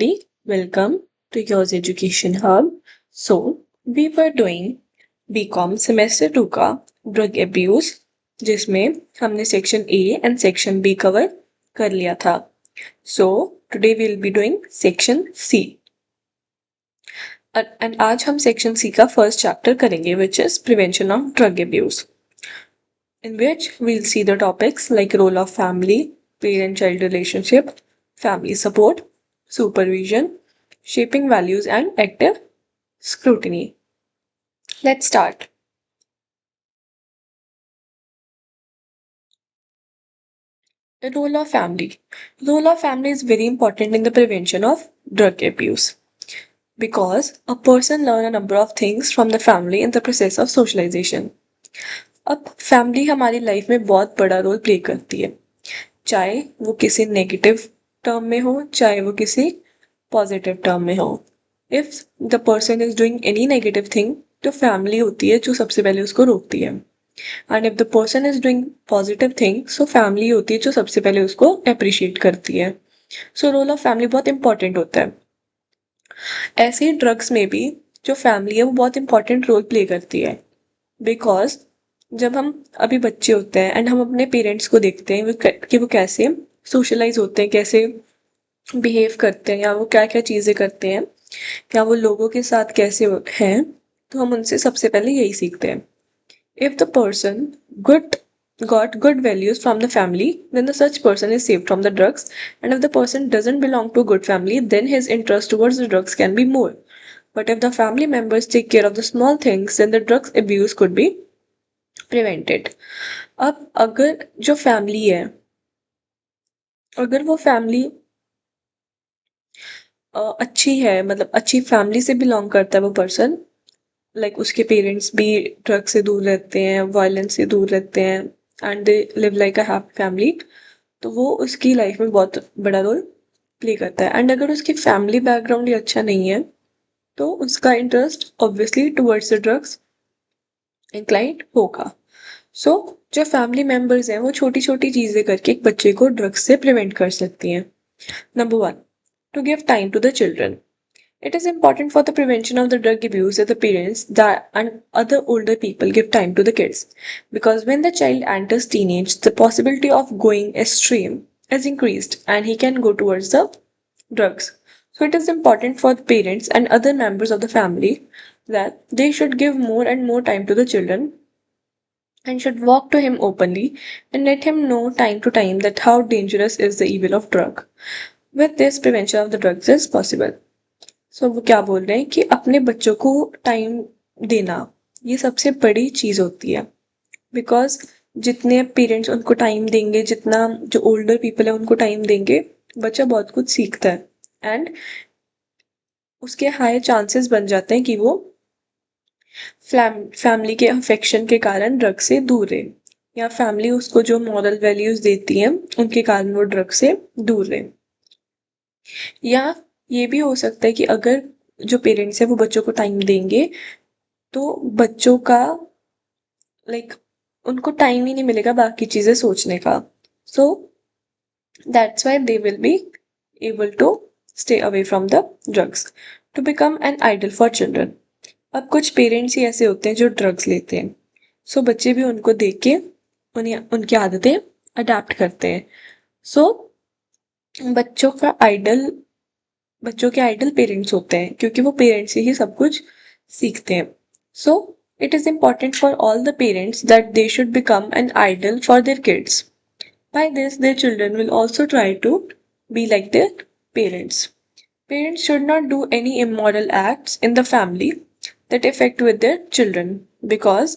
Welcome to Yours Education Hub. So, we were doing BCom semester 2 का drug abuse जिसमें हमने section A and section B cover कर लिया था. So today we will be doing section C and आज हम section C का first chapter करेंगे which is prevention of drug abuse, in which we'll see the topics like role of family, parent-child relationship, family support, supervision, shaping values and active scrutiny. Let's start. The role of family. The role of family is very important in the prevention of drug abuse because a person learn a number of things from the family in the process of socialization. अब family हमारी life में बहुत बड़ा role play करती है, चाहे वो किसी नेगेटिव टर्म में हो चाहे वो किसी पॉजिटिव टर्म में हो. If the person is doing any negative thing तो फैमिली होती है जो सबसे पहले उसको रोकती है, and if the person is doing positive thing so family होती है जो सबसे पहले उसको अप्रिशिएट करती है. सो रोल ऑफ फैमिली बहुत इंपॉर्टेंट होता है. ऐसे ही ड्रग्स में भी जो फैमिली है वो बहुत इंपॉर्टेंट रोल प्ले करती है बिकॉज जब हम अभी बच्चे होते हैं एंड हम अपने पेरेंट्स को देखते हैं कि वो कैसे सोशलाइज होते हैं, कैसे बिहेव करते हैं या वो क्या क्या चीज़ें करते हैं या वो लोगों के साथ कैसे हैं, तो हम उनसे सबसे पहले यही सीखते हैं. If the person good got good values from the family, then the such person is saved from the drugs. And if the person doesn't belong to a good family, then his interest towards the drugs can be more. But if the family members take care of the small things, then the drugs abuse could be prevented. अब अगर जो family है, अगर वो family अच्छी है, मतलब अच्छी फैमिली से बिलोंग करता है वो पर्सन, लाइक उसके पेरेंट्स भी ड्रग से दूर रहते हैं, वायलेंस से दूर रहते हैं and they live like a happy family, तो वो उसकी लाइफ में बहुत बड़ा रोल प्ले करता है. एंड अगर उसकी फैमिली बैकग्राउंड ही अच्छा नहीं है तो उसका interest obviously towards the drugs inclined होगा. सो जो फैमिली मेंबर्स हैं वो छोटी छोटी चीज़ें करके एक बच्चे को ड्रग्स से प्रिवेंट कर सकती हैं. Number 1, to give time to the children. It is important for the prevention of the drug abuse that the parents that and other older people give time to the kids, because when the child enters teenage, the possibility of going extreme is increased and he can go towards the drugs. So it is important for the parents and other members of the family that they should give more and more time to the children and should walk to him openly and let him know time to time that how dangerous is the evil of drug. With this, prevention of the drugs is possible. So वो क्या बोल रहे हैं कि अपने बच्चों को time देना ये सबसे बड़ी चीज़ होती है, बिकॉज जितने पेरेंट्स उनको टाइम देंगे, जितना जो ओल्डर पीपल है उनको टाइम देंगे, बच्चा बहुत कुछ सीखता है एंड उसके हाई चांसेस बन जाते हैं कि वो फैमिली के अफेक्शन के कारण ड्रग से दूर रहे या फैमिली उसको जो मॉरल वैल्यूज देती है उनके कारण वो ड्रग से दूर रहे. या ये भी हो सकता है कि अगर जो पेरेंट्स है वो बच्चों को टाइम देंगे तो बच्चों का लाइक उनको टाइम ही नहीं मिलेगा बाकी चीज़ें सोचने का. So that's why they will be able to stay away from the drugs. To become an idol for children. अब कुछ पेरेंट्स ही ऐसे होते हैं जो ड्रग्स लेते हैं, सो बच्चे भी उनको देख के उन्हें उनकी आदतें अडेप्ट करते हैं. सो बच्चों के आइडल पेरेंट्स होते हैं क्योंकि वो पेरेंट्स से ही सब कुछ सीखते हैं. सो it is important for all the parents that they should become an idol for their kids. By this, their children will also try to be like their parents. Parents should not do any immoral acts in the family that affect with their children, because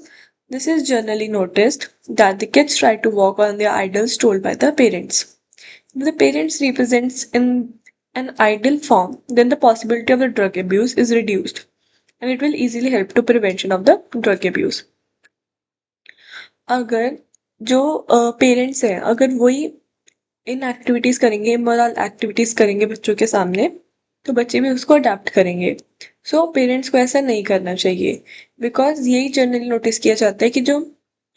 this is generally noticed that the kids try to walk on their idols told by the parents. If the parents represents in an ideal form, then the possibility of the drug abuse is reduced and it will easily help to prevention of the drug abuse. अगर जो parents हैं अगर वही इन activities करेंगे, immoral activities करेंगे बच्चों के सामने, तो बच्चे भी उसको अडेप्ट करेंगे. सो पेरेंट्स को ऐसा नहीं करना चाहिए बिकॉज यही जनरली नोटिस किया जाता है कि जो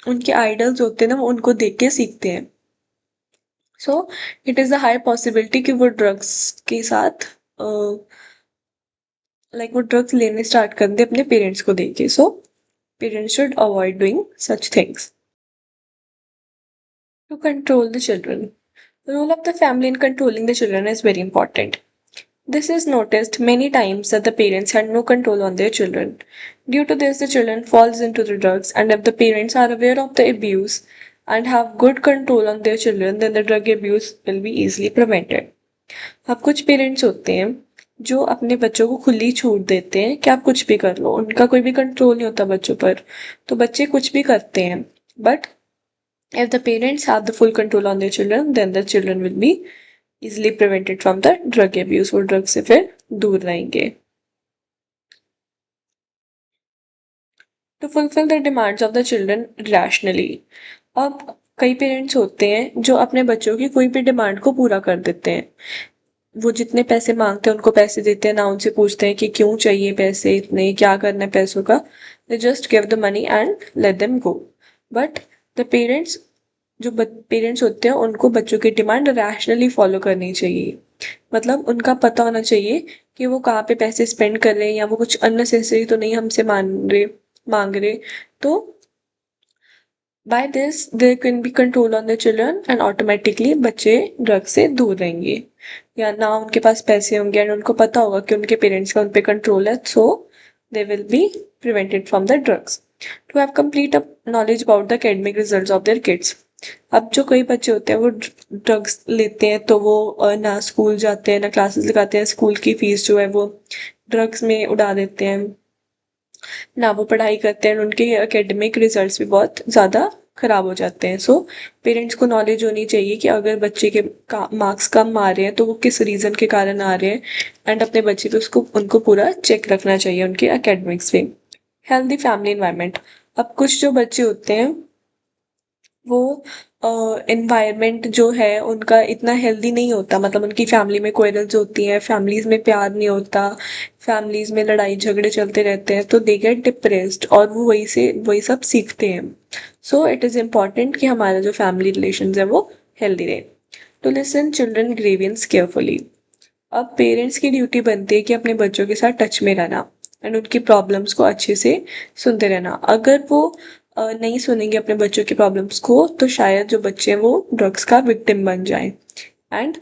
उनके आइडल्स होते हैं ना वो उनको देख के सीखते हैं. So it is a high possibility कि वो ड्रग्स के साथ लाइक वो ड्रग्स लेने स्टार्ट कर दे अपने पेरेंट्स को देख के। So parents should avoid doing such things. To control the children. The role of the family in controlling the children is very important. This is noticed many times that the parents had no control on their children. Due to this, the children falls into the drugs, and if the parents are aware of the abuse and have good control on their children, then the drug abuse will be easily prevented. अब कुछ parents होते हैं जो अपने बच्चों को खुली छूट देते हैं कि आप कुछ भी कर लो, उनका कोई भी कंट्रोल नहीं होता बच्चों पर, तो बच्चे कुछ भी करते हैं। But if the parents have the full control on their children, then the children will be easily prevented from the drug abuse. वो ड्रग से फिर दूर रहेंगे। To fulfill the demands of the children rationally. अब कई parents होते हैं जो अपने बच्चों की कोई भी डिमांड को पूरा कर देते हैं। वो जितने पैसे मांगते हैं उनको पैसे देते हैं, ना उनसे पूछते हैं कि क्यों चाहिए पैसे इतने, क्या करना है पैसों का। They just give the money and let them go. But the parents जो पेरेंट्स होते हैं उनको बच्चों की डिमांड रैशनली फॉलो करनी चाहिए। मतलब उनका पता होना चाहिए कि वो कहाँ पे पैसे स्पेंड कर रहे हैं, या वो कुछ अननेसेसरी तो नहीं हमसे मांग रहे। तो by this there can be control on the children and automatically बच्चे ड्रग से दूर रहेंगे। या ना उनके पास पैसे होंगे एंड उनको पता होगा कि उनके पेरेंट्स का उन पे कंट्रोल है, so they will be prevented from the drugs. To have complete knowledge about the academic results of their kids. अब जो कई बच्चे होते हैं वो ड्रग्स लेते हैं, तो वो ना स्कूल जाते हैं ना क्लासेस लगाते हैं, स्कूल की फीस जो है वो ड्रग्स में उड़ा देते हैं, ना वो पढ़ाई करते हैं, उनके एकेडमिक रिजल्ट्स भी बहुत ज़्यादा खराब हो जाते हैं। सो पेरेंट्स को नॉलेज होनी चाहिए कि अगर बच्चे के मार्क्स कम आ रहे हैं तो वो किस रीज़न के कारण आ रहे हैं, एंड अपने बच्चे पे उसको उनको पूरा चेक रखना चाहिए उनके एकेडमिक्स पे। Healthy family environment. अब कुछ जो बच्चे होते हैं वो एनवायरनमेंट जो है उनका इतना हेल्दी नहीं होता, मतलब उनकी फैमिली में क्वेरल्स होती हैं, फैमिलीज में प्यार नहीं होता, फैमिलीज में लड़ाई झगड़े चलते रहते हैं, तो दे गेट डिप्रेस्ड और वो वही सब सीखते हैं। सो इट इज़ इम्पॉर्टेंट कि हमारा जो फैमिली रिलेशन है वो हेल्दी रहे। To listen children grievances carefully. अब पेरेंट्स की ड्यूटी बनती है कि अपने बच्चों के साथ टच में रहना एंड उनकी प्रॉब्लम्स को अच्छे से सुनते रहना। अगर वो नहीं सुनेंगे अपने बच्चों की प्रॉब्लम्स को, तो शायद जो बच्चे हैं वो ड्रग्स का विक्टिम बन जाएं। And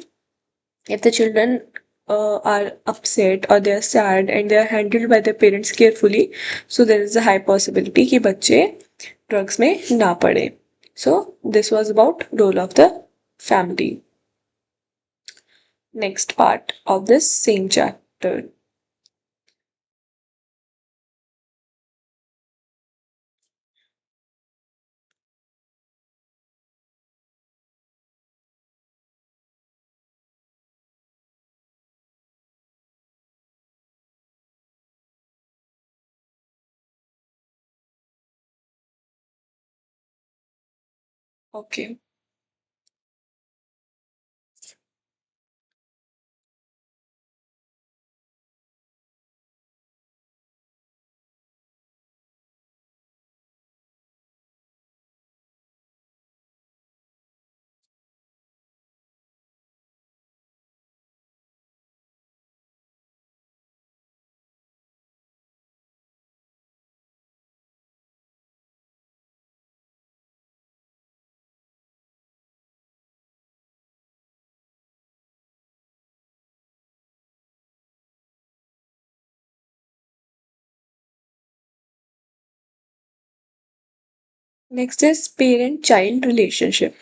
if the children are upset or they are sad and they are handled by their parents carefully, so there is a high possibility कि बच्चे ड्रग्स में ना पड़े। So this was about role of the family. Next part of this same chapter. Okay. Next is parent-child relationship.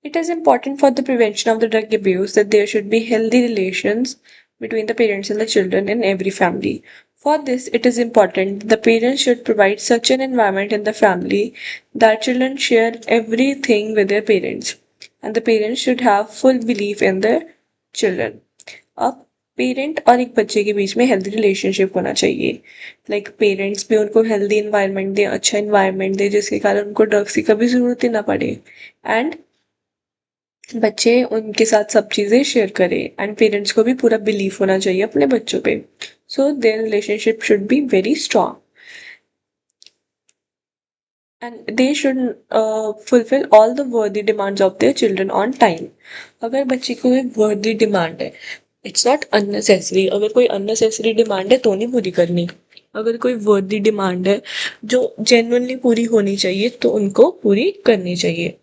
It is important for the prevention of the drug abuse that there should be healthy relations between the parents and the children in every family. For this, it is important the parents should provide such an environment in the family that children share everything with their parents, and the parents should have full belief in their children. अब parent और एक बच्चे के बीच में healthy relationship होना चाहिए। Like parents भी उनको हेल्दी इन्वायरमेंट दे, अच्छा इन्वायरमेंट दे, जिसके कारण उनको ड्रग्स की कभी ज़रूरत ही ना पड़े, एंड बच्चे उनके साथ सब चीज़ें शेयर करें, एंड पेरेंट्स को भी पूरा बिलीव होना चाहिए अपने बच्चों पे। So their relationship should be very strong and they should fulfil all the worthy demands of their children on time. अगर बच्चे को एक वर्दी डिमांड है, इट्स नॉट अननेसेसरी। अगर कोई अननेसेसरी डिमांड है तो नहीं पूरी करनी। अगर कोई वर्दी डिमांड है जो जेन्युइनली पूरी होनी चाहिए तो उनको पूरी करनी चाहिए।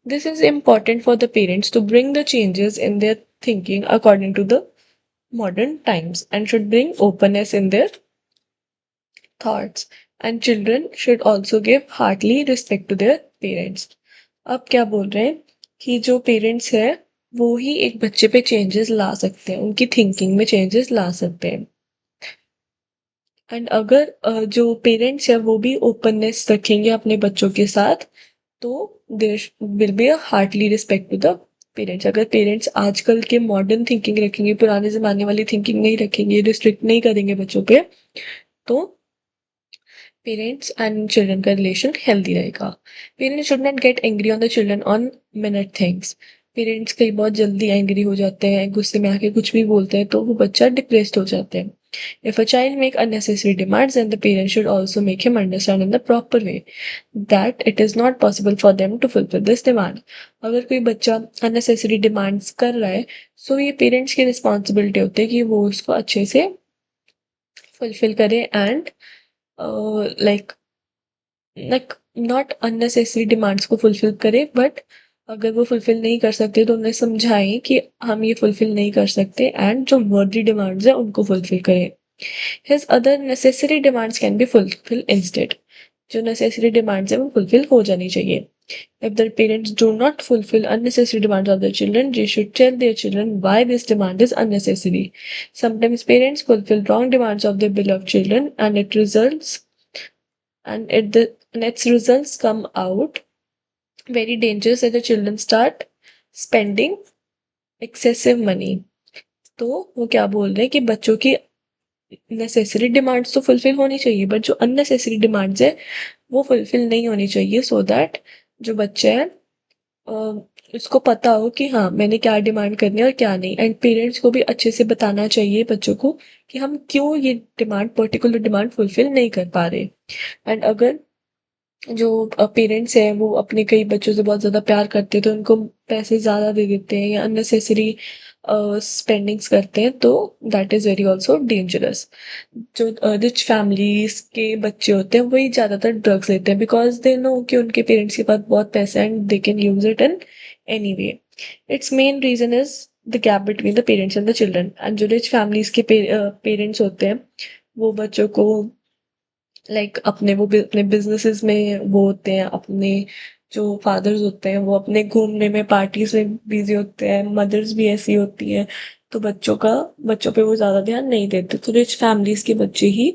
This is important for the parents to bring the changes in their thinking according to the modern times and should bring openness in their thoughts, and children should also give heartily respect to their parents। अब क्या बोल रहे हैं कि जो parents है वो ही एक बच्चे पे चेंजेस ला सकते हैं, उनकी थिंकिंग में चेंजेस ला सकते हैं। एंड अगर जो पेरेंट्स है वो भी ओपननेस रखेंगे अपने बच्चों के साथ तो there will be a heartly respect to the parents. अगर पेरेंट्स आजकल के मॉडर्न थिंकिंग रखेंगे, पुराने ज़माने वाली थिंकिंग नहीं रखेंगे, रिस्ट्रिक्ट नहीं करेंगे बच्चों पे, तो पेरेंट्स एंड चिल्ड्रन का रिलेशन हेल्दी रहेगा। Parents should not get angry on the children on minute things. Parents कई बहुत जल्दी एंग्री हो जाते हैं, गुस्से में आके कुछ भी बोलते हैं तो वो बच्चा डिप्रेस्ड हो जाते हैं। If a child make unnecessary demands, then the parents should also make him understand in the proper way that it is not possible for them to fulfill this demand। अगर कोई बच्चा unnecessary demands कर रहा है, so ये parents की responsibility होती है कि वो उसको अच्छे से फुलफिल करे and like like not unnecessary demands को फुलफिल करे, बट अगर वो फुलफिल नहीं कर सकते तो उन्हें समझाएं कि हम ये फुलफिल नहीं कर सकते एंड जो वर्दी डिमांड्स है उनको फुलफिल करें। His other necessary demands can be fulfilled instead। जो necessary demands है वो fulfill हो जानी चाहिए। If the parents do not fulfill unnecessary demands of their children, they should tell their children why this demand is unnecessary। Sometimes parents fulfill wrong demands of their beloved children and its results come out very dangerous as the children start spending excessive money। तो वो क्या बोल रहे हैं कि बच्चों की necessary demands तो फुलफिल होनी चाहिए बट जो अननेसेसरी डिमांड्स है वो फुलफिल नहीं होनी चाहिए, सो दैट जो बच्चा है उसको पता हो कि हाँ मैंने क्या डिमांड करनी है और क्या नहीं। एंड पेरेंट्स को भी अच्छे से बताना चाहिए बच्चों को कि हम क्यों ये डिमांड पर्टिकुलर डिमांड फुलफिल नहीं कर पा रहे। एंड अगर जो पेरेंट्स हैं वो अपने कई बच्चों से बहुत ज़्यादा प्यार करते हैं तो उनको पैसे ज़्यादा दे देते हैं या अननेसेसरी स्पेंडिंग्स करते हैं तो that is very also dangerous. जो रिच फैमिलीज के बच्चे होते हैं वही ज़्यादातर ड्रग्स लेते हैं बिकॉज दे नो कि उनके पेरेंट्स के पास बहुत पैसा है and they can use it in any way. Its main reason is the gap between the parents and the children. And जो रिच फैमिलीज के पेरेंट्स होते हैं वो बच्चों को अपने अपने बिजनेसेस में वो होते हैं, अपने जो फादर्स होते हैं वो अपने घूमने में पार्टीज में बिजी होते हैं, मदर्स भी ऐसी होती हैं तो बच्चों पे वो ज़्यादा ध्यान नहीं देते। तो रिच फैमिलीज के बच्चे ही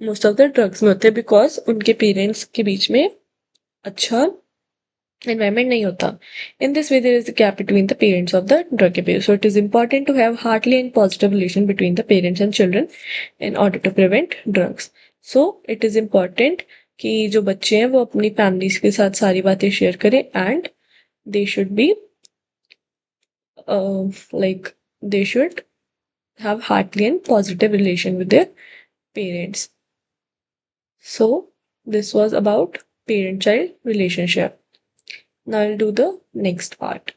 मोस्ट ऑफ द ड्रग्स में होते हैं बिकॉज उनके पेरेंट्स के बीच में अच्छा environment नहीं होता। In this way, there is a gap between the parents of the drug abuse. So it is important to have heartly and positive relation between the parents and children in order to prevent drugs। So it is important कि जो बच्चे हैं वो अपनी families के साथ सारी बातें शेयर करें and they should be like they should have heartly and positive relation with their parents। So this was about parent-child relationship। Now I'll do the next part।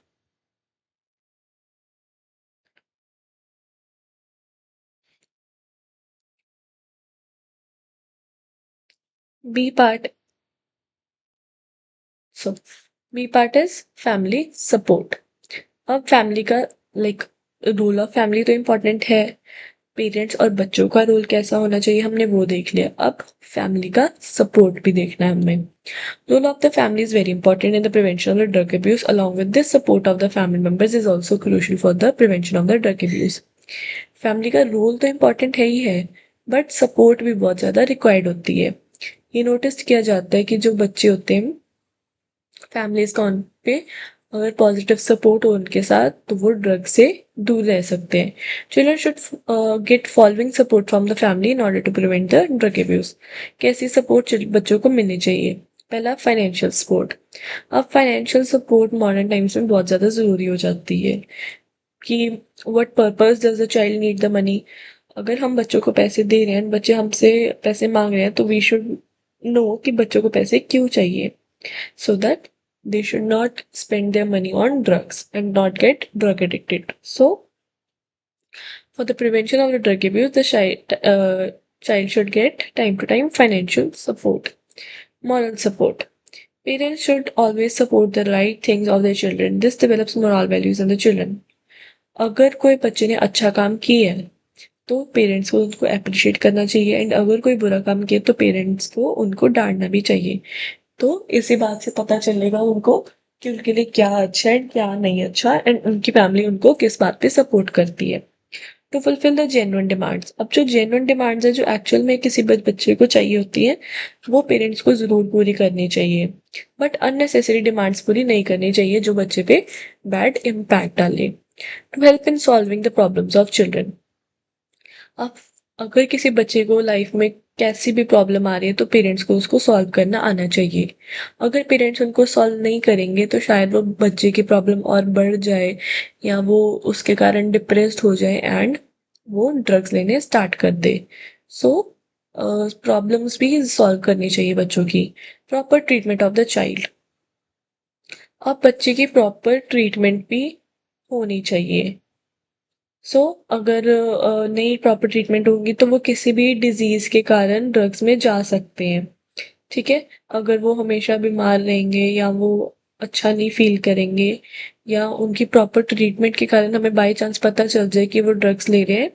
B part। So B part is family support। अब family का like role of family तो important है, parents और बच्चों का role कैसा होना चाहिए हमने वो देख लिया। अब फैमिली का सपोर्ट भी देखना है हमें। Role of the family is very important in the prevention of drug abuse. Along with this support of the family members is also crucial for the prevention of the drug abuse. Family का role तो important है ही है but support भी बहुत ज़्यादा required होती है। ये नोटिस किया जाता है कि जो बच्चे होते हैं फैमिलीज का उन पे अगर पॉजिटिव सपोर्ट हो उनके साथ तो वो ड्रग से दूर रह सकते हैं। Children should get following support from the family in order to prevent the drug abuse. कैसी सपोर्ट बच्चों को मिलनी चाहिए? पहला फाइनेंशियल सपोर्ट। अब फाइनेंशियल सपोर्ट मॉडर्न टाइम्स में बहुत ज़्यादा ज़रूरी हो जाती है कि what purpose does the child need the money. अगर हम बच्चों को पैसे दे रहे हैं, बच्चे हमसे पैसे मांग रहे हैं तो वी शुड नो कि बच्चों को पैसे क्यों चाहिए, so that they should not spend their money on drugs and not get drug addicted। So For the prevention of the drug abuse, the child should get time to time financial support, moral support. Parents should always support the right things of their children. This develops moral values in the children. अगर कोई बच्चे ने अच्छा काम किया है तो parents को उनको अप्रिशिएट करना चाहिए, एंड अगर कोई बुरा काम किया तो पेरेंट्स को उनको डांटना भी चाहिए। तो इसी बात से पता चलेगा उनको कि उनके लिए क्या अच्छा है क्या नहीं अच्छा, एंड उनकी फैमिली उनको किस बात पे सपोर्ट करती है। To fulfil the genuine demands, अब जो जेन्युइन डिमांड्स है जो एक्चुअल में किसी बच्चे को चाहिए होती है वो पेरेंट्स को जरूर पूरी करनी चाहिए, बट अननेसेसरी डिमांड्स पूरी नहीं करनी चाहिए जो बच्चे पे बैड इम्पैक्ट डाले। To help in solving the problems of children, अब अगर किसी बच्चे को लाइफ में कैसी भी प्रॉब्लम आ रही है तो पेरेंट्स को उसको सॉल्व करना आना चाहिए। अगर पेरेंट्स उनको सॉल्व नहीं करेंगे तो शायद वो बच्चे की प्रॉब्लम और बढ़ जाए या वो उसके कारण डिप्रेस्ड हो जाए एंड वो ड्रग्स लेने स्टार्ट कर दे। सो प्रॉब्लम्स भी सॉल्व करनी चाहिए बच्चों की। Proper treatment of the child, अब बच्चे की प्रॉपर ट्रीटमेंट भी होनी चाहिए। अगर नहीं प्रॉपर ट्रीटमेंट होगी तो वो किसी भी डिजीज के कारण ड्रग्स में जा सकते हैं। ठीक है, अगर वो हमेशा बीमार रहेंगे या वो अच्छा नहीं फील करेंगे या उनकी प्रॉपर ट्रीटमेंट के कारण हमें बाय चांस पता चल जाए कि वो ड्रग्स ले रहे हैं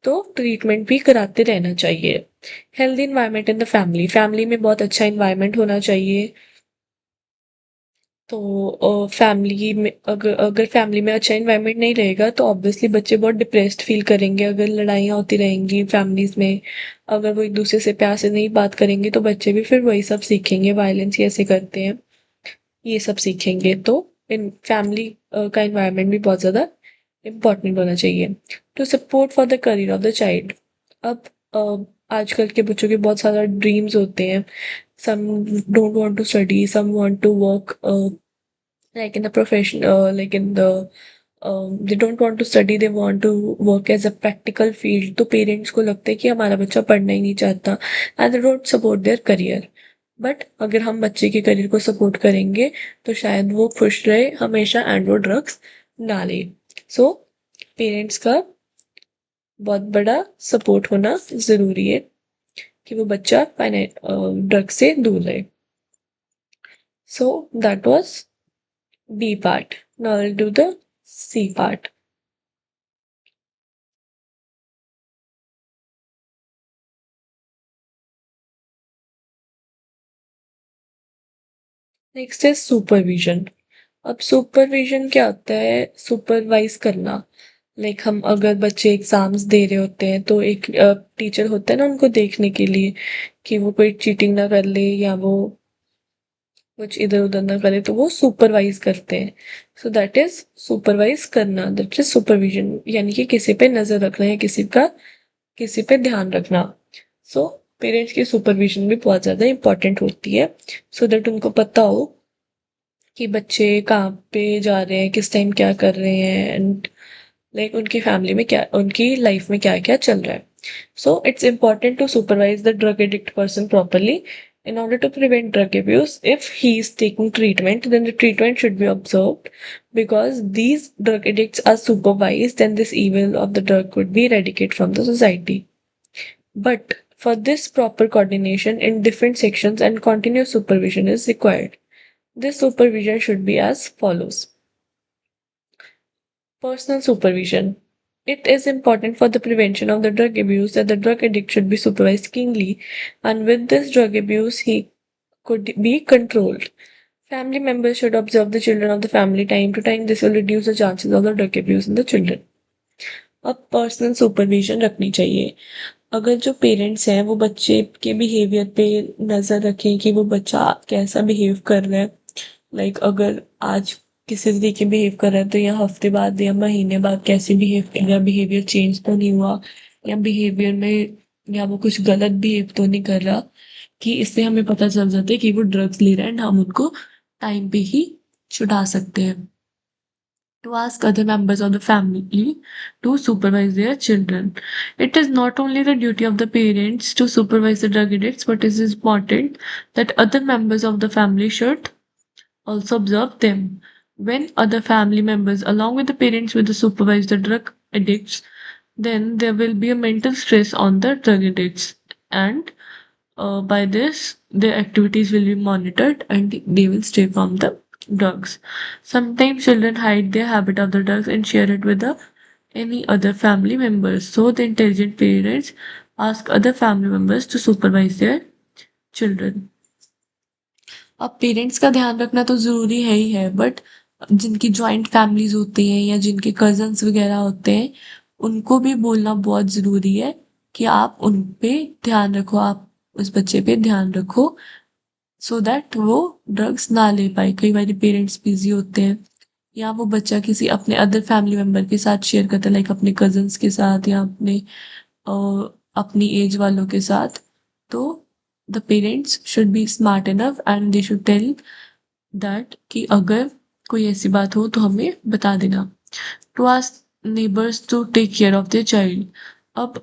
तो ट्रीटमेंट भी कराते रहना चाहिए। Healthy environment in the family, family में बहुत अच्छा इन्वायरमेंट होना चाहिए। तो फैमिली में अगर अगर फैमिली में अच्छा इन्वायरमेंट नहीं रहेगा तो ऑब्वियसली बच्चे बहुत डिप्रेस्ड फील करेंगे। अगर लड़ाइयाँ होती रहेंगी फैमिलीज में, अगर वो एक दूसरे से प्यार से नहीं बात करेंगे तो बच्चे भी फिर वही सब सीखेंगे, वायलेंस कैसे करते हैं ये सब सीखेंगे। तो इन फैमिली का इन्वायरमेंट भी बहुत ज़्यादा इम्पोर्टेंट होना चाहिए। To support for the career of the child, अब आजकल के बच्चों के बहुत सारा ड्रीम्स होते हैं। Some don't want to study, some want to work like in the profession like in the they don't want to study, they want to work as a practical field। तो पेरेंट्स को लगता है कि हमारा बच्चा पढ़ना ही नहीं चाहता and they don't support their career. But अगर हम बच्चे के करियर को सपोर्ट करेंगे तो शायद वो खुश रहे हमेशा एंड वो ड्रग्स ना ले। सो पेरेंट्स का बहुत बड़ा सपोर्ट होना ज़रूरी है कि वो बच्चा ड्रग्स से दूर रहे। So that was B part. Now I'll do the C part. Next है सुपरविजन। अब सुपरविजन क्या होता है? सुपरवाइज करना। लाइक हम अगर बच्चे एग्जाम्स दे रहे होते हैं तो एक टीचर होता है ना उनको देखने के लिए कि वो कोई चीटिंग ना कर ले या वो कुछ इधर उधर ना करे, तो वो सुपरवाइज करते हैं। सो दैट इज सुपरवाइज करना, दैट इज सुपरविजन, यानी कि किसी पे नजर रखना या किसी पे ध्यान रखना। सो पेरेंट्स की सुपरविजन भी बहुत ज़्यादा इंपॉर्टेंट होती है सो दैट उनको पता हो कि बच्चे कहाँ पे जा रहे हैं, किस टाइम क्या कर रहे हैं, एंड लाइक उनकी फैमिली में क्या, उनकी लाइफ में क्या क्या चल रहा है। So it's important to supervise the drug addict person properly in order to prevent drug abuse. If he is taking treatment, then the treatment should be observed because these drug addicts are supervised, then this evil of the drug could be eradicated from the society. But for this, proper coordination in different sections and continuous supervision is required. This supervision should be as follows. Personal supervision. It is important for the prevention of the drug abuse that the drug addict should be supervised keenly, and with this drug abuse, he could be controlled. Family members should observe the children of the family time to time. This will reduce the chances of the drug abuse in the children. अब personal supervision रखनी चाहिए। अगर जो parents हैं वो बच्चे के behaviour पे नज़र रखें कि वो बच्चा कैसा बिहेव कर रहा है, लाइक अगर आज किसी तरीके बिहेव कर रहा है तो या हफ्ते बाद या महीने बाद कैसे बिहेव करेगा, बिहेवियर चेंज तो नहीं हुआ या बिहेवियर में या वो कुछ गलत बिहेव तो नहीं कर रहा, कि इससे हमें पता चल जाता है कि वो ड्रग्स ले रहा है एंड हम उनको टाइम पे ही छुड़ा सकते हैं। To ask other members of the family to supervise their children. It is not only the duty of the parents to supervise the drug addicts, but it is important that other members of the family should also observe them. When other family members, along with the parents, will supervise the drug addicts, then there will be a mental stress on the drug addicts, and by this their activities will be monitored and they will stay from the drugs. Sometimes children hide their habit of the drugs and share it with any other family members, so the intelligent parents ask other family members to supervise their children. अब parents का ध्यान रखना तो ज़रूरी है ही है, but जिनकी जॉइंट फैमिलीज होती हैं या जिनके कजन्स वगैरह होते हैं, उनको भी बोलना बहुत ज़रूरी है कि आप उन पे ध्यान रखो, आप उस बच्चे पे ध्यान रखो, सो दैट वो ड्रग्स ना ले पाए। कई बार पेरेंट्स बिजी होते हैं या वो बच्चा किसी अपने अदर फैमिली मेंबर के साथ शेयर करता है, लाइक अपने कजन्स के साथ या अ, अपनी एज वालों के साथ। तो the parents should be smart enough and they should tell that कि अगर कोई ऐसी बात हो तो हमें बता देना। To ask neighbours to take care of their child. अब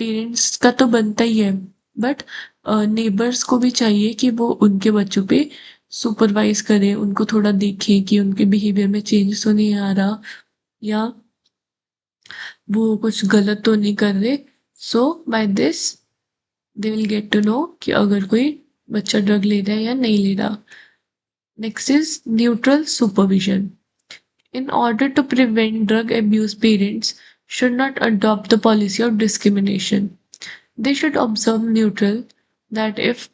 पेरेंट्स का तो बनता ही है, बट नेबर्स को भी चाहिए कि वो उनके बच्चों पे सुपरवाइज करें, उनको थोड़ा देखें कि उनके बिहेवियर में चेंज तो नहीं आ रहा या वो कुछ गलत तो नहीं कर रहे। So by this they will get to know कि अगर कोई बच्चा ड्रग ले रहा है या नहीं ले रहा। Next is neutral supervision. In order to prevent drug abuse, parents should not adopt the policy of discrimination. They should observe neutral that if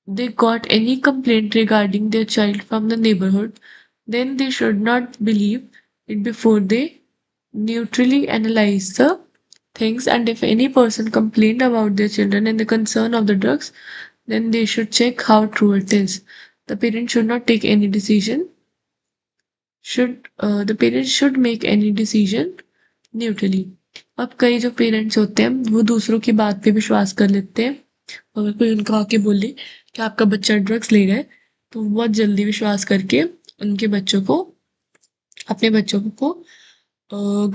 they got any complaint regarding their child from the neighborhood, then they should not believe it before they neutrally analyze the things. And if any person complained about their children and the concern of the drugs, then they should check how true it is. The parent should not take any decision should the parents should make any decision neutrally. अब कई जो parents होते हैं वो दूसरों की बात पे विश्वास कर लेते हैं। अगर कोई उनको आके बोले कि आपका बच्चा ड्रग्स ले रहा है, तो वो बहुत जल्दी विश्वास करके उनके बच्चों को अपने बच्चों को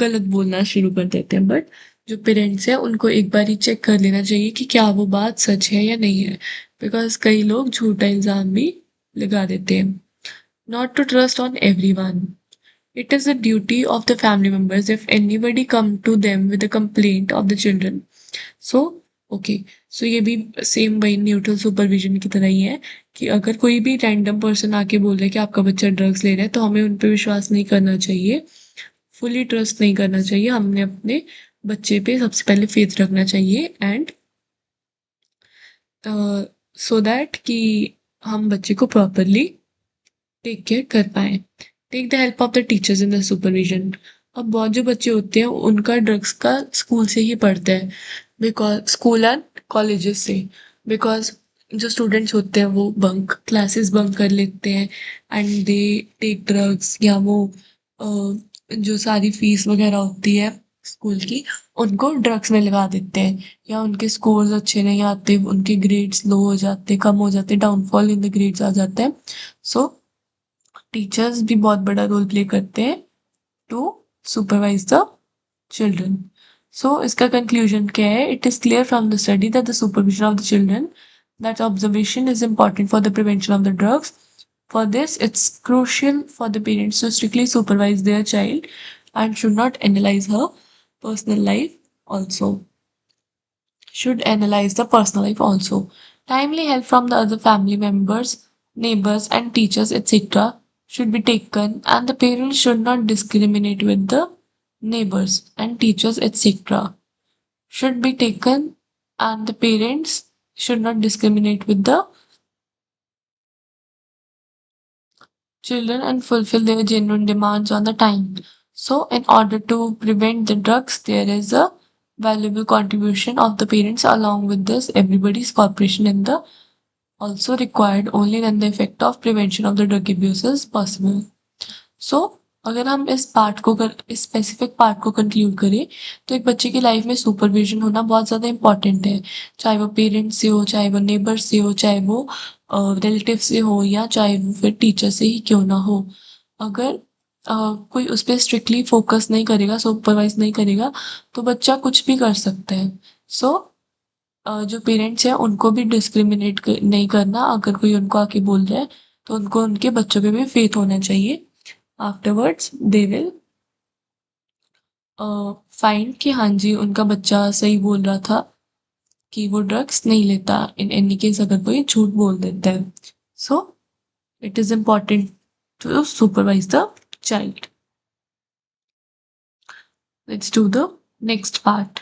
गलत बोलना शुरू कर देते हैं। बट जो पेरेंट्स हैं उनको एक बार ही चेक कर लेना चाहिए कि क्या वो बात सच है या नहीं है, बिकॉज कई लोग झूठा इल्ज़ाम भी लगा देते हैं। Not to trust on everyone. It is the duty of the family members if anybody come to them with a complaint of the children. So, okay, so ये भी सेम वही न्यूट्रल सुपरविजन की तरह ही है कि अगर कोई भी रैंडम पर्सन आके बोल रहा है कि आपका बच्चा ड्रग्स ले रहा है, तो हमें उन पे विश्वास नहीं करना चाहिए, फुली ट्रस्ट नहीं करना चाहिए। हमने अपने बच्चे पे सबसे पहले फेथ रखना चाहिए एंड सो दैट कि हम बच्चे को प्रॉपरली टेक केयर कर पाए। Take the help of the teachers in the supervision. अब बहुत जो बच्चे होते हैं उनका ड्रग्स का स्कूल से ही पढ़ते हैं, बिकॉज स्कूल एंड कॉलेजेस से, बिकॉज जो स्टूडेंट्स होते हैं वो क्लासेस बंक कर लेते हैं एंड दे टेक ड्रग्स, या वो जो सारी फीस वगैरह होती है स्कूल की उनको ड्रग्स में लगा देते हैं, या उनके स्कोर्स अच्छे नहीं आते, उनके ग्रेड्स लो हो जाते, कम हो जाते, डाउनफॉल इन द ग्रेड्स आ जाता है। सो टीचर्स भी बहुत बड़ा रोल प्ले करते हैं टू सुपरवाइज द चिल्ड्रन। सो इसका कंक्लूजन क्या है? It is clear from the study that the supervision of the children, that observation is important for the prevention of the drugs. For this, it's crucial for the parents to strictly supervise their child and should not analyze her personal life also. Should analyze the personal life also. Timely help from the other family members, neighbors, and teachers, etc., should be taken, and the parents should not discriminate with the neighbors and teachers, etc. Should be taken, and the parents should not discriminate with the children and fulfill their genuine demands on the time. So, in order to prevent the drugs, there is a valuable contribution of the parents. Along with this, everybody's cooperation in the also required only when the effect of prevention of the drug abuse is possible. So, अगर हम इस specific part को conclude करें, तो एक बच्चे की life में सुपरविजन होना बहुत ज़्यादा इंपॉर्टेंट है, चाहे वो पेरेंट्स से हो, चाहे वो नेबर से हो, चाहे वो रिलेटिव से हो, या चाहे वो फिर टीचर से ही क्यों ना हो। अगर कोई उस पर स्ट्रिक्टली फोकस नहीं करेगा, सुपरवाइज नहीं करेगा, तो बच्चा कुछ भी कर सकता है। सो जो पेरेंट्स हैं उनको भी डिस्क्रिमिनेट नहीं करना। अगर कोई उनको आके बोल रहा है तो उनको उनके बच्चों पे भी फेथ होना चाहिए। Afterwards, they will फाइंड कि हाँ जी उनका बच्चा सही बोल रहा था कि वो ड्रग्स नहीं लेता, इन एनी केस अगर कोई झूठ बोल देता है। So it is important to supervise the child. Let's do the next part.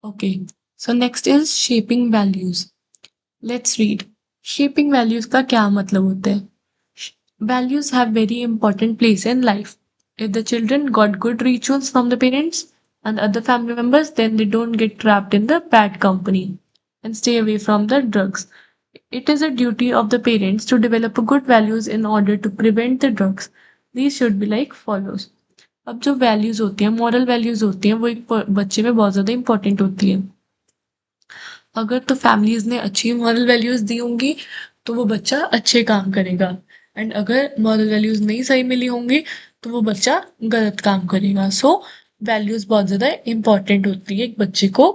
Okay, so next is shaping values. Let's read. Shaping values का क्या मतलब होता है? Values have very important place in life. If the children got good rituals from the parents and other family members, then they don't get trapped in the bad company and stay away from the drugs. It is a duty of the parents to develop good values in order to prevent the drugs. These should be like follows. अब जो values होती हैं, moral values होती हैं, वो एक बच्चे में बहुत ज्यादा इंपॉर्टेंट होती है। अगर तो फैमिलीज ने अच्छी मॉरल वैल्यूज दी होंगी तो वो बच्चा अच्छे काम करेगा, एंड अगर मॉरल वैल्यूज नहीं सही मिली होंगी तो वो बच्चा गलत काम करेगा। सो वैल्यूज बहुत ज्यादा इंपॉर्टेंट होती है एक बच्चे को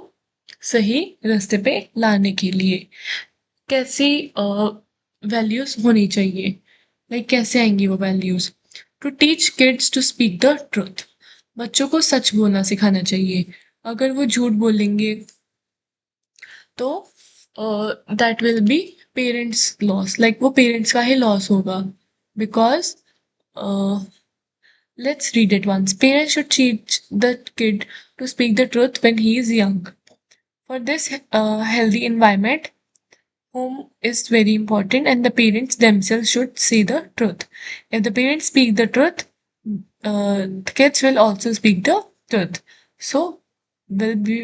सही रास्ते पे लाने के लिए। कैसी वैल्यूज होनी चाहिए, लाइक कैसे आएंगी वो values? To teach kids to speak the truth. बच्चों को सच बोलना सिखाना चाहिए। अगर वो झूठ बोलेंगे तो that will be parents loss, like वो पेरेंट्स का ही लॉस होगा। Because let's read it once. Parents should teach the kid to speak the truth when he is young. For this healthy environment, home is very important and the parents themselves should say the truth. If the parents speak the truth, the kids will also speak the truth. So will be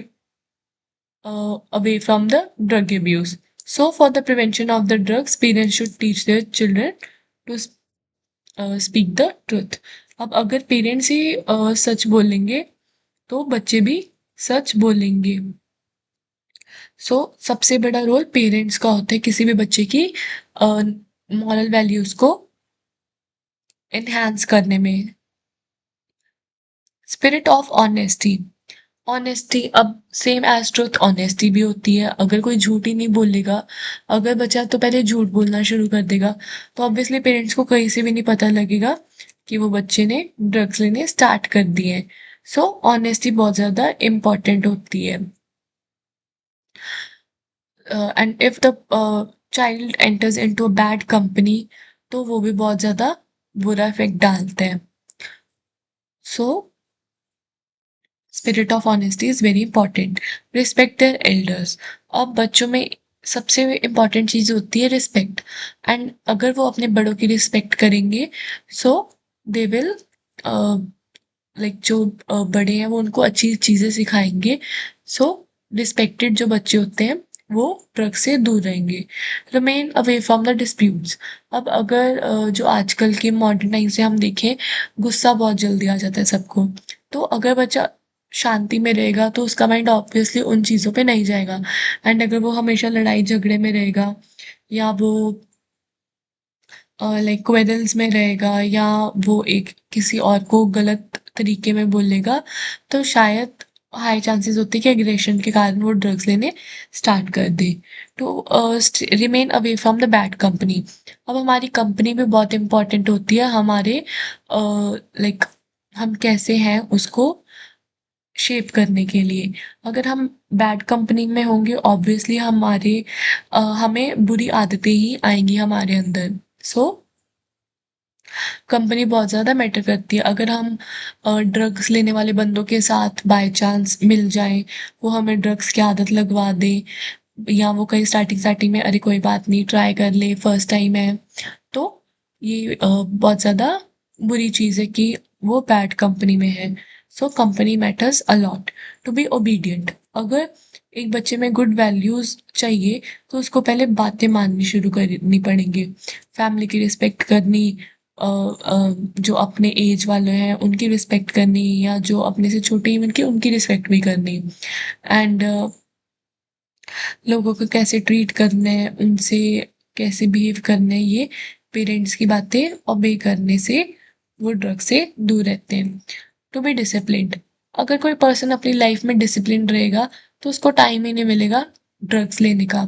away from the drug abuse. So, for the prevention of the drugs, parents should teach their children to speak the truth. अब अगर parents ही सच बोलेंगे तो बच्चे भी सच बोलेंगे। सो सबसे बड़ा role parents का होता है किसी भी बच्चे की मॉरल वैल्यूज को एनहांस करने में। Spirit of honesty. ऑनेस्टी अब सेम एज ट्रुथ ऑनेस्टी भी होती है। अगर कोई झूठ ही नहीं बोलेगा, अगर बच्चा तो पहले झूठ बोलना शुरू कर देगा तो ऑब्वियसली पेरेंट्स को कहीं से भी नहीं पता लगेगा कि वो बच्चे ने ड्रग्स लेने स्टार्ट कर दिए। सो ऑनेस्टी बहुत ज़्यादा इम्पॉर्टेंट होती है। And if the child enters into a bad company तो वो भी बहुत ज़्यादा बुरा इफेक्ट डालते हैं। So spirit of honesty is very important. Respect their elders. अब बच्चों में सबसे इम्पॉर्टेंट चीज़ होती है रिस्पेक्ट, एंड अगर वो अपने बड़ों की रिस्पेक्ट करेंगे सो दे विल लाइक जो बड़े हैं वो उनको अच्छी चीज़ें सिखाएंगे। सो रिस्पेक्टेड जो बच्चे होते हैं वो ड्रग से दूर रहेंगे। Remain away from the disputes. अब अगर जो आजकल के मॉडर्न टाइम से हम देखें, गुस्सा बहुत जल्दी आ जाता है सबको। तो अगर बच्चा शांति में रहेगा तो उसका माइंड ऑब्वियसली उन चीज़ों पे नहीं जाएगा, एंड अगर वो हमेशा लड़ाई झगड़े में रहेगा या वो लाइक क्वेरल्स में रहेगा या वो एक किसी और को गलत तरीके में बोलेगा तो शायद हाई चांसेस होते हैं कि एग्रेशन के कारण वो ड्रग्स लेने स्टार्ट कर दे। To remain away from the bad company. अब हमारी कंपनी भी बहुत इंपॉर्टेंट होती है हमारे लाइक हम कैसे हैं उसको शेप करने के लिए। अगर हम बैड कंपनी में होंगे ऑब्वियसली हमें बुरी आदतें ही आएंगी हमारे अंदर। सो कंपनी बहुत ज़्यादा मैटर करती है। अगर हम ड्रग्स लेने वाले बंदों के साथ बाय चांस मिल जाएं, वो हमें ड्रग्स की आदत लगवा दें या वो कहीं स्टार्टिंग स्टार्टिंग में अरे कोई बात नहीं ट्राई कर ले फर्स्ट टाइम है, तो ये बहुत ज़्यादा बुरी चीज़ है कि वो बैड कंपनी में है। So company matters a lot. To be obedient. अगर एक बच्चे में गुड वैल्यूज़ चाहिए तो उसको पहले बातें माननी शुरू करनी पड़ेंगी। फैमिली की रिस्पेक्ट करनी, जो अपने एज वाले हैं उनकी रिस्पेक्ट करनी या जो अपने से छोटे हैं उनकी रिस्पेक्ट भी करनी, एंड लोगों को कैसे ट्रीट करना है, उनसे कैसे बिहेव करना है, ये पेरेंट्स की बातें ओबे करने से वो ड्रग से दूर रहते हैं। To be disciplined. अगर कोई पर्सन अपनी लाइफ में डिसिप्लिन रहेगा तो उसको टाइम ही नहीं मिलेगा ड्रग्स लेने का।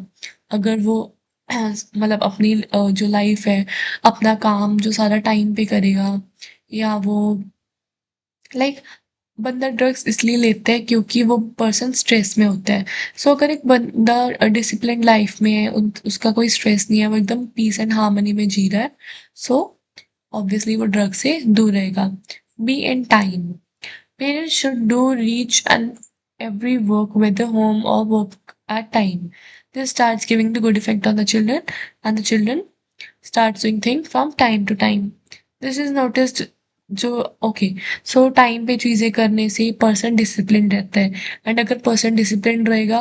अगर वो मतलब अपनी जो लाइफ है, अपना काम जो सारा टाइम पे करेगा, या वो लाइक बंदा ड्रग्स इसलिए लेता है क्योंकि वो पर्सन स्ट्रेस में होता है। सो अगर एक बंदा डिसिप्लिन लाइफ में है, उसका कोई स्ट्रेस नहीं है, वो एकदम पीस एंड हार्मनी में जी रहा है, सो ऑब्वियसली वो ड्रग से दूर रहेगा। Be in time, parents should do reach and every work whether home or work at time. This starts giving the good effect on the children, and the children starts doing things from time to time. This is noticed जो okay, सो time पे चीजें करने से person discipline रहता है। And अगर person discipline रहेगा,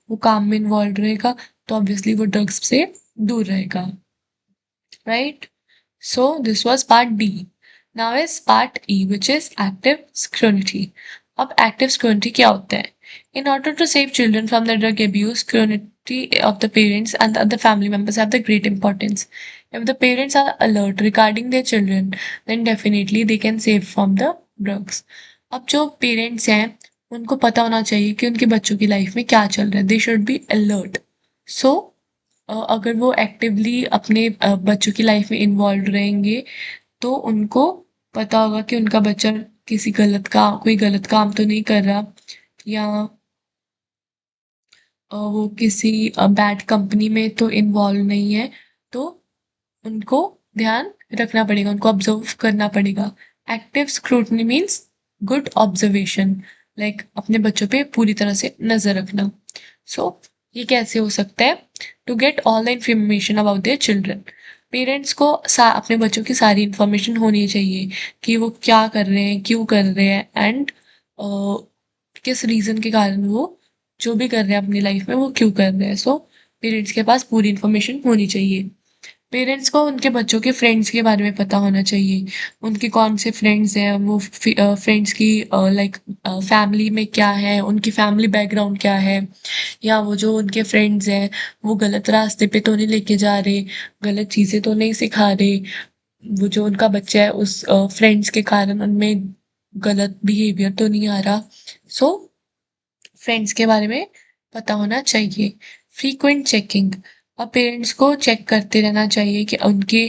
वो काम में इन्वॉल्व रहेगा, तो ऑब्वियसली वो ड्रग्स से दूर रहेगा, right? So this was part D. Now is part E, which is active scrutiny. अब active scrutiny क्या होता है? In order to save children from the drug abuse, scrutiny of the parents and the other family members have the great importance. If the parents are alert regarding their children, then definitely they can save from the drugs. अब जो parents हैं, उनको पता होना चाहिए कि उनके बच्चों की लाइफ में क्या चल रहा है। They should be alert. So अगर वो एक्टिवली अपने बच्चों की लाइफ में इन्वॉल्व रहेंगे, तो उनको पता होगा कि उनका बच्चा किसी कोई गलत काम तो नहीं कर रहा, या वो किसी बैड कंपनी में तो इन्वॉल्व नहीं है। तो उनको ध्यान रखना पड़ेगा, उनको ऑब्जर्व करना पड़ेगा। Active scrutiny means good observation, like अपने बच्चों पे पूरी तरह से नजर रखना। सो ये कैसे हो सकता है? To get all the information about their children, parents को अपने बच्चों की सारी इंफॉर्मेशन होनी चाहिए कि वो क्या कर रहे हैं, क्यों कर रहे हैं, एंड किस रीजन के कारण वो जो भी कर रहे हैं अपनी लाइफ में वो क्यों कर रहे हैं। सो पेरेंट्स के पास पूरी इंफॉर्मेशन होनी चाहिए। पेरेंट्स को उनके बच्चों के फ्रेंड्स के बारे में पता होना चाहिए, उनके कौन से फ्रेंड्स हैं, वो फ्रेंड्स की लाइक फैमिली में क्या है, उनकी फैमिली बैकग्राउंड क्या है, या वो जो उनके फ्रेंड्स हैं वो गलत रास्ते पे तो नहीं लेके जा रहे, गलत चीजें तो नहीं सिखा रहे, वो जो उनका बच्चा है उस फ्रेंड्स के कारण उनमें गलत बिहेवियर तो नहीं आ रहा। सो फ्रेंड्स के बारे में पता होना चाहिए। फ्रीक्वेंट चेकिंग, और पेरेंट्स को चेक करते रहना चाहिए कि उनके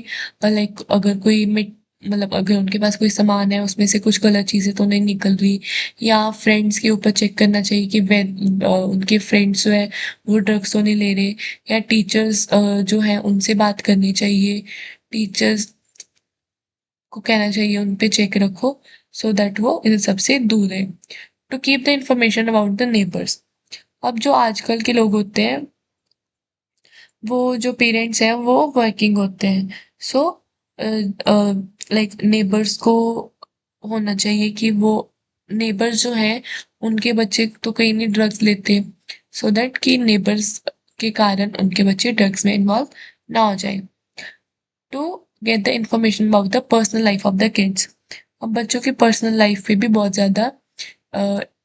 लाइक अगर कोई मतलब अगर उनके पास कोई सामान है उसमें से कुछ गलत चीज़ें तो नहीं निकल रही, या फ्रेंड्स के ऊपर चेक करना चाहिए कि वे उनके फ्रेंड्स जो है वो ड्रग्स तो नहीं ले रहे, या टीचर्स जो है उनसे बात करनी चाहिए, टीचर्स को कहना चाहिए उन पे चेक रखो, सो दैट वो इन सब से दूर रहे। To keep the information about the neighbours, अब जो आजकल के लोग होते हैं, वो जो पेरेंट्स हैं वो वर्किंग होते हैं। सो लाइक नेबर्स को होना चाहिए कि वो नेबर्स जो हैं उनके बच्चे तो कहीं नहीं ड्रग्स लेते, सो दैट कि नेबर्स के कारण उनके बच्चे ड्रग्स में इन्वॉल्व ना हो जाए। To get the information about the personal life of the kids, अब बच्चों की पर्सनल लाइफ पे भी बहुत ज़्यादा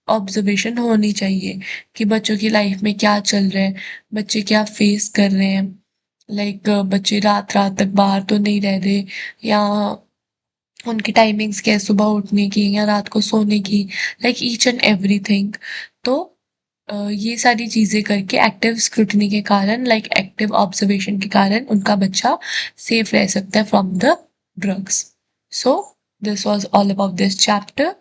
ऑब्जर्वेशन होनी चाहिए कि बच्चों की लाइफ में क्या चल रहा है, बच्चे क्या फेस कर रहे हैं, लाइक बच्चे रात रात तक बाहर तो नहीं रह रहे, या उनकी टाइमिंग्स क्या है सुबह उठने की या रात को सोने की, लाइक ईच एंड एवरीथिंग। तो ये सारी चीज़ें करके एक्टिव स्क्रूटनी के कारण, लाइक एक्टिव ऑब्जर्वेशन के कारण उनका बच्चा सेफ रह सकता है from the drugs. So this was all about this chapter.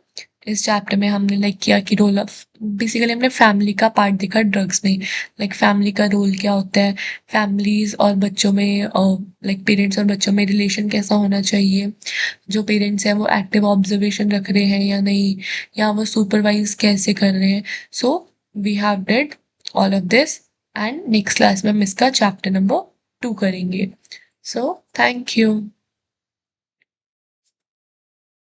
इस चैप्टर में हमने लाइक किया कि रोल ऑफ, बेसिकली हमने फैमिली का पार्ट देखा ड्रग्स में, लाइक फैमिली का रोल क्या होता है, फैमिलीज और बच्चों में लाइक पेरेंट्स और बच्चों में रिलेशन कैसा होना चाहिए, जो पेरेंट्स हैं वो एक्टिव ऑब्जर्वेशन रख रहे हैं या नहीं, या वो सुपरवाइज कैसे कर रहे हैं। So we have did all of this, and next class में हम इसका चैप्टर नंबर 2 करेंगे। So thank you.